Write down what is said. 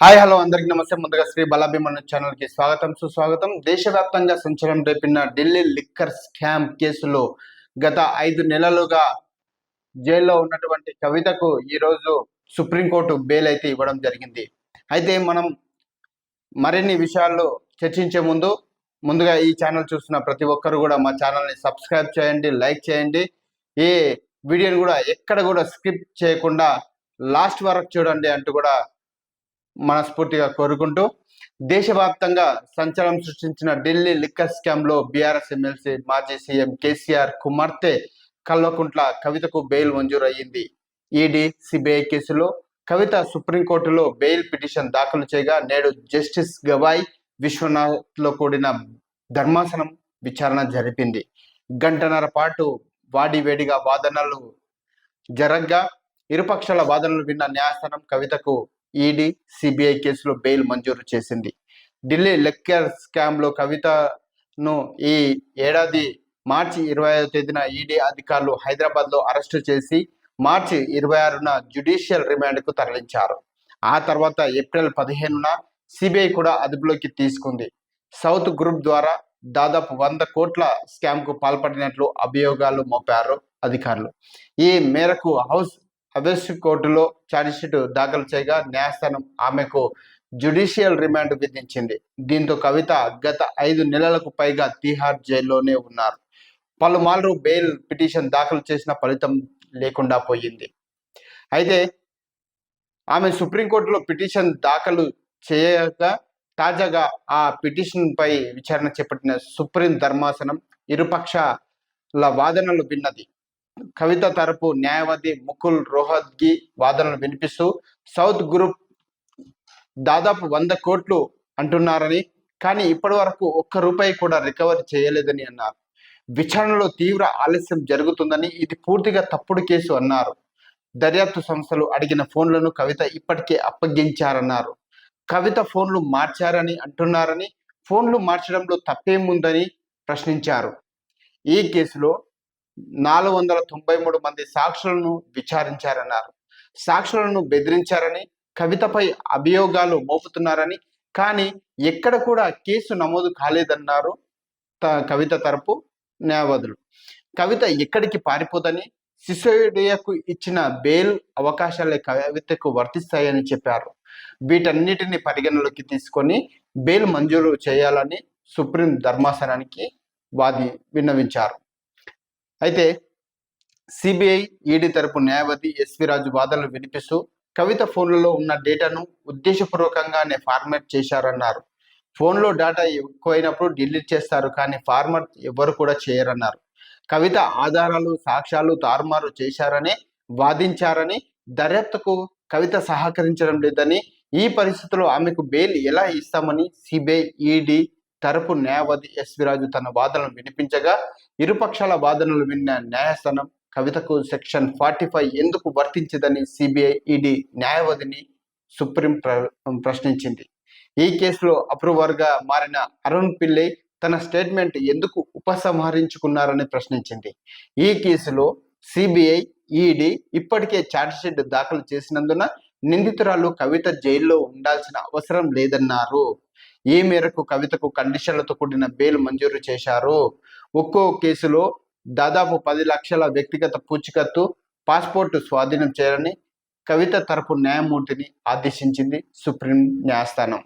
Hi hello అందరికి నమస్తే. ముందుగా శ్రీ బలాభిమన్యు ఛానల్ కి స్వాగతం సుస్వాగతం. దేశవ్యాప్తంగా సంచలనం రేపిన ఢిల్లీ లిక్కర్ స్కామ్ కేసులో గత 5 నెలలుగా జైల్లో ఉన్నటువంటి కవితకు ఈరోజు సుప్రీంకోర్టు బెయిల్ అయితే ఇవ్వడం జరిగింది. అయితే మనం మరిన్ని విషయాల్లో చర్చించే ముందుగా ఈ ఛానల్ చూస్తున్న ప్రతి ఒక్కరు కూడా మా ఛానల్ని సబ్స్క్రైబ్ చేయండి, లైక్ చేయండి. ఈ వీడియోని కూడా ఎక్కడ కూడా స్కిప్ చేయకుండా లాస్ట్ వరకు చూడండి అంటూ కూడా మనస్ఫూర్తిగా కోరుకుంటూ, దేశవ్యాప్తంగా సంచలనం సృష్టించిన ఢిల్లీ లిక్కర్ స్కామ్ లో బీఆర్ఎస్ ఎమ్మెల్సీ మాజీ సీఎం కేసీఆర్ కుమార్తె కల్వకుంట్ల కవితకు బెయిల్ మంజూరు అయ్యింది. ఈడీ సిబిఐ కేసులో కవిత సుప్రీంకోర్టులో బెయిల్ పిటిషన్ దాఖలు చేయగా నేడు జస్టిస్ గవాయ్ విశ్వనాథ్ లో కూడిన ధర్మాసనం విచారణ జరిపింది. గంటన్నర పాటు వాడివేడిగా వాదనలు జరగ్గా ఇరుపక్షాల వాదనలు విన్న న్యాయస్థానం కవితకు ఈడీ సిబిఐ కేసులో బెయిల్ మంజూరు చేసింది. ఢిల్లీ లిక్కర్ స్కామ్ లో కవితను ఈ ఏడాది మార్చి 25వ తేదీన ఈడీ అధికారులు హైదరాబాద్ లో అరెస్టు చేసి మార్చి 26న జ్యుడిషియల్ రిమాండ్ కు తరలించారు. ఆ తర్వాత ఏప్రిల్ 15న సిబిఐ కూడా అదుపులోకి తీసుకుంది. సౌత్ గ్రూప్ ద్వారా దాదాపు 100 కోట్ల స్కామ్ కు పాల్పడినట్లు అభియోగాలు మోపారు అధికారులు. ఈ మేరకు హౌస్ అరెస్ట్ కోర్టులో ఛార్జిషీట్ దాఖలు చేయగా న్యాయస్థానం ఆమెకు జ్యుడిషియల్ రిమాండ్ విధించింది. దీంతో కవిత గత 5 నెలలకు పైగా తిహార్ జైల్లోనే ఉన్నారు. పలుమార్లు బెయిల్ పిటిషన్ దాఖలు చేసిన ఫలితం లేకుండా పోయింది. అయితే ఆమె సుప్రీంకోర్టులో పిటిషన్ దాఖలు చేయగా తాజాగా ఆ పిటిషన్ పై విచారణ చేపట్టిన సుప్రీం ధర్మాసనం ఇరుపక్షాల వాదనలు విన్నది. కవిత తరపు న్యాయవాది ముకుల్ రోహత్గి వాదనలు వినిపిస్తూ సౌత్ గ్రూప్ దాదాపు 100 కోట్లు అంటున్నారని, కానీ ఇప్పటి వరకు ఒక్క రూపాయి కూడా రికవరీ చేయలేదని అన్నారు. విచారణలో తీవ్ర ఆలస్యం జరుగుతుందని, ఇది పూర్తిగా తప్పుడు కేసు అన్నారు. దర్యాప్తు సంస్థలు అడిగిన ఫోన్లను కవిత ఇప్పటికే అప్పగించారన్నారు. కవిత ఫోన్లు మార్చారని అంటున్నారని, ఫోన్లు మార్చడంలో తప్పేముందని ప్రశ్నించారు. ఈ కేసులో 493 మంది సాక్షులను విచారించారన్నారు. సాక్షులను బెదిరించారని, కవితపై అభియోగాలు మోపుతున్నారని, కానీ ఎక్కడ కూడా కేసు నమోదు కాలేదన్నారు కవిత తరపు న్యాయవాదులు. కవిత ఎక్కడికి పారిపోదని, సిసోడియాకు ఇచ్చిన బెయిల్ అవకాశాలే కవితకు వర్తిస్తాయని చెప్పారు. వీటన్నిటిని పరిగణలోకి తీసుకొని బెయిల్ మంజూరు చేయాలని సుప్రీం ధర్మాసనానికి విన్నవించారు. అయితే సిబిఐ ఈడీ తరపు న్యాయవాది ఎస్వి రాజు వాదనలు వినిపిస్తూ కవిత ఫోన్లలో ఉన్న డేటాను ఉద్దేశపూర్వకంగానే ఫార్మాట్ చేశారన్నారు. ఫోన్లో డేటా ఎక్కువైనప్పుడు డిలీట్ చేస్తారు, కానీ ఫార్మాట్ ఎవరు కూడా చేయరన్నారు. కవిత ఆధారాలు సాక్ష్యాలు తారుమారు చేశారని వాదించారని, దర్యాప్తుకు కవిత సహకరించడం లేదని, ఈ పరిస్థితుల్లో ఆమెకు బెయిల్ ఎలా ఇస్తామని సిబిఐ ఈడీ తరపు న్యాయవాది ఎస్వి రాజు తన వాదనలు వినిపించగా ఇరుపక్షాల వాదనలు విన్న న్యాయస్థానం కవితకు సెక్షన్ 45 ఎందుకు వర్తించదని సిబిఐ ఈడీ న్యాయవాదిని సుప్రీం ప్రశ్నించింది. ఈ కేసులో అప్రూవర్గా మారిన అరుణ్ పిల్లై తన స్టేట్మెంట్ ఎందుకు ఉపసంహరించుకున్నారని ప్రశ్నించింది. ఈ కేసులో సిబిఐ ఈడీ ఇప్పటికే ఛార్జ్షీట్ దాఖలు చేసినందున నిందితురాలు కవిత జైల్లో ఉండాల్సిన అవసరం లేదన్నారు. ఈ మేరకు కవితకు కండిషన్లతో కూడిన బెయిల్ మంజూరు చేశారు. ఒక్కో కేసులో దాదాపు 10 లక్షల వ్యక్తిగత పూచీకత్తు, పాస్పోర్టు స్వాధీనం చేయాలని కవిత తరపు న్యాయమూర్తిని ఆదేశించింది సుప్రీం న్యాయస్థానం.